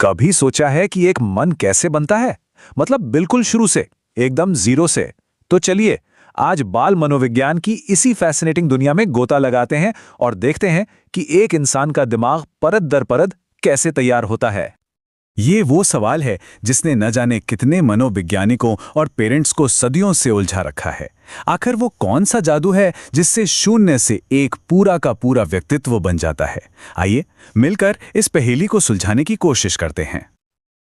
कभी सोचा है कि एक मन कैसे बनता है? मतलब बिल्कुल शुरू से, एकदम जीरो से। तो चलिए आज बाल मनोविज्ञान की इसी फैसिनेटिंग दुनिया में गोता लगाते हैं और देखते हैं कि एक इंसान का दिमाग परत दर परत कैसे तैयार होता है। ये वो सवाल है जिसने न जाने कितने मनोवैज्ञानिकों और पेरेंट्स को सदियों से उलझा रखा है। आखिर वो कौन सा जादू है जिससे शून्य से एक पूरा का पूरा व्यक्तित्व बन जाता है? आइए मिलकर इस पहेली को सुलझाने की कोशिश करते हैं।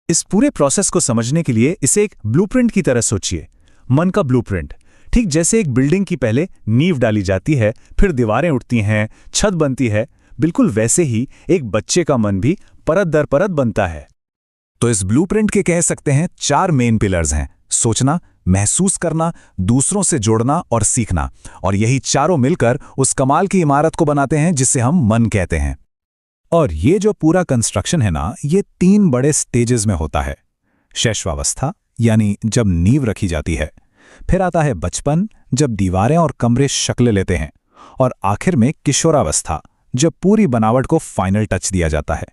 इस पूरे प्रोसेस को समझने के लिए इसे एक ब्लूप्रिंट की तरह सोचिए। मन का ब्लूप्रिंट, ठीक जैसे एक बिल्डिंग की पहले नींव डाली जाती है, फिर दीवारें उठती हैं, छत बनती है, बिल्कुल वैसे ही एक बच्चे का मन भी परत दर परत बनता है। तो इस ब्लूप्रिंट के कह सकते हैं 4 मेन पिलर्स हैं: सोचना, महसूस करना, दूसरों से जोड़ना और सीखना। और यही चारों मिलकर उस कमाल की इमारत को बनाते हैं जिसे हम मन कहते हैं। और ये जो पूरा कंस्ट्रक्शन है ना, ये 3 बड़े स्टेजेस में होता है। शैशवावस्था यानी जब नींव रखी जाती है, फिर आता है बचपन जब दीवारें और कमरे शक्ल लेते हैं, और आखिर में किशोरावस्था जब पूरी बनावट को फाइनल टच दिया जाता है।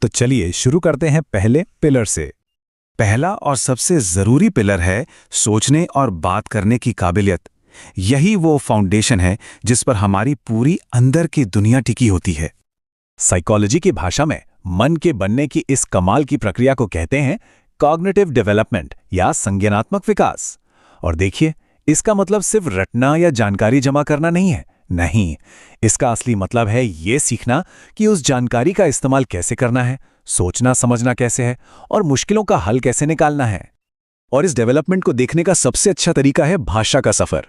तो चलिए शुरू करते हैं पहले पिलर से। पहला और सबसे जरूरी पिलर है सोचने और बात करने की काबिलियत। यही वो फाउंडेशन है जिस पर हमारी पूरी अंदर की दुनिया टिकी होती है। साइकोलॉजी की भाषा में मन के बनने की इस कमाल की प्रक्रिया को कहते हैं कॉग्निटिव डेवलपमेंट या संज्ञानात्मक विकास। और देखिए, इसका मतलब सिर्फ रटना या जानकारी जमा करना नहीं है। नहीं, इसका असली मतलब है ये सीखना कि उस जानकारी का इस्तेमाल कैसे करना है, सोचना समझना कैसे है और मुश्किलों का हल कैसे निकालना है। और इस डेवलपमेंट को देखने का सबसे अच्छा तरीका है भाषा का सफर।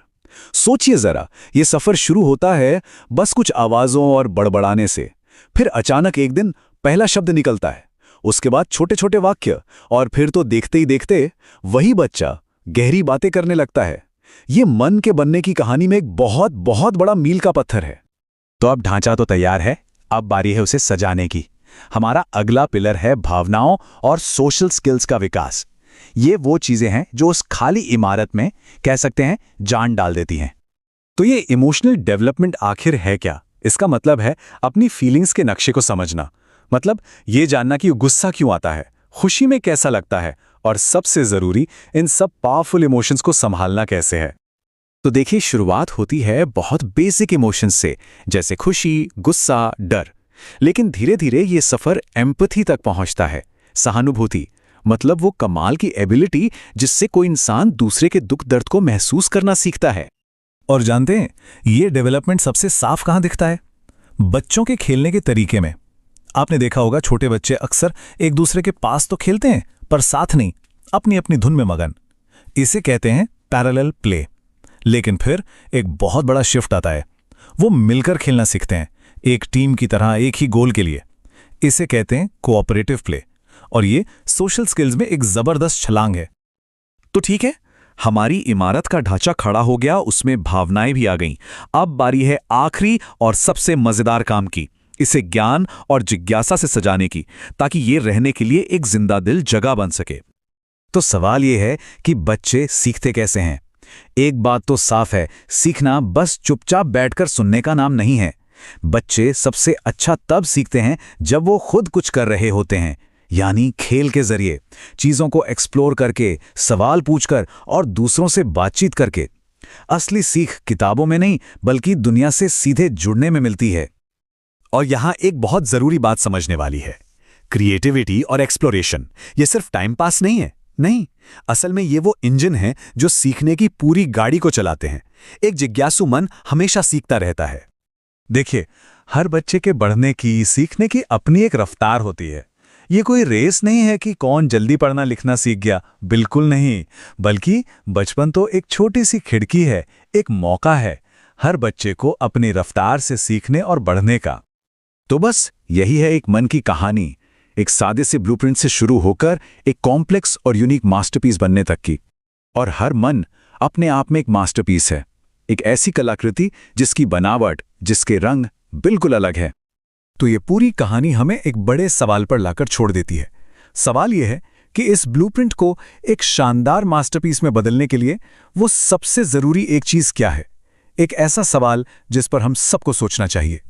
सोचिए जरा, ये सफर शुरू होता है बस कुछ आवाजों और बड़बड़ाने से, फिर अचानक एक दिन पहला शब्द निकलता है, उसके बाद छोटे छोटे वाक्य, और फिर तो देखते ही देखते वही बच्चा गहरी बातें करने लगता है। ये मन के बनने की कहानी में एक बहुत बहुत बड़ा मील का पत्थर है। तो अब ढांचा तो तैयार है, अब बारी है उसे सजाने की। हमारा अगला पिलर है भावनाओं और सोशल स्किल्स का विकास। ये वो चीजें हैं जो उस खाली इमारत में कह सकते हैं जान डाल देती हैं। तो ये इमोशनल डेवलपमेंट आखिर है क्या? इसका मतलब है अपनी फीलिंग्स के नक्शे को समझना। मतलब ये जानना कि गुस्सा क्यों आता है, खुशी में कैसा लगता है, और सबसे जरूरी इन सब पावरफुल इमोशंस को संभालना कैसे है। तो देखिए, शुरुआत होती है बहुत बेसिक इमोशंस से, जैसे खुशी, गुस्सा, डर। लेकिन धीरे धीरे ये सफर एम्पैथी तक पहुंचता है, सहानुभूति। मतलब वो कमाल की एबिलिटी जिससे कोई इंसान दूसरे के दुख दर्द को महसूस करना सीखता है। और जानते हैं ये डेवलपमेंट सबसे साफ कहां दिखता है? बच्चों के खेलने के तरीके में। आपने देखा होगा, छोटे बच्चे अक्सर एक दूसरे के पास तो खेलते हैं पर साथ नहीं, अपनी अपनी धुन में मगन। इसे कहते हैं पैरेलल प्ले। लेकिन फिर एक बहुत बड़ा शिफ्ट आता है, वो मिलकर खेलना सीखते हैं, एक टीम की तरह, एक ही गोल के लिए। इसे कहते हैं कोऑपरेटिव प्ले। और ये सोशल स्किल्स में एक जबरदस्त छलांग है। तो ठीक है, हमारी इमारत का ढांचा खड़ा हो गया, उसमें भावनाएं भी आ गईं। अब बारी है आखिरी और सबसे मजेदार काम की, इसे ज्ञान और जिज्ञासा से सजाने की, ताकि ये रहने के लिए एक जिंदा दिल जगह बन सके। तो सवाल ये है कि बच्चे सीखते कैसे हैं? एक बात तो साफ है, सीखना बस चुपचाप बैठकर सुनने का नाम नहीं है। बच्चे सबसे अच्छा तब सीखते हैं जब वो खुद कुछ कर रहे होते हैं, यानी खेल के जरिए, चीजों को एक्सप्लोर करके, सवाल पूछकर और दूसरों से बातचीत करके। असली सीख किताबों में नहीं, बल्कि दुनिया से सीधे जुड़ने में मिलती है। और यहां एक बहुत जरूरी बात समझने वाली है, क्रिएटिविटी और एक्सप्लोरेशन ये सिर्फ टाइम पास नहीं है। नहीं, असल में ये वो इंजन है जो सीखने की पूरी गाड़ी को चलाते हैं। एक जिज्ञासु मन हमेशा सीखता रहता है। देखिए, हर बच्चे के बढ़ने की, सीखने की अपनी एक रफ्तार होती है। ये कोई रेस नहीं है कि कौन जल्दी पढ़ना लिखना सीख गया, बिल्कुल नहीं। बल्कि बचपन तो एक छोटी सी खिड़की है, एक मौका है हर बच्चे को अपनी रफ्तार से सीखने और बढ़ने का। तो बस यही है एक मन की कहानी, एक सादे से ब्लूप्रिंट से शुरू होकर एक कॉम्प्लेक्स और यूनिक मास्टरपीस बनने तक की। और हर मन अपने आप में एक मास्टरपीस है, एक ऐसी कलाकृति जिसकी बनावट, जिसके रंग बिल्कुल अलग है। तो ये पूरी कहानी हमें एक बड़े सवाल पर लाकर छोड़ देती है। सवाल यह है कि इस ब्लूप्रिंट को एक शानदार मास्टरपीस में बदलने के लिए वो सबसे जरूरी एक चीज क्या है? एक ऐसा सवाल जिस पर हम सबको सोचना चाहिए।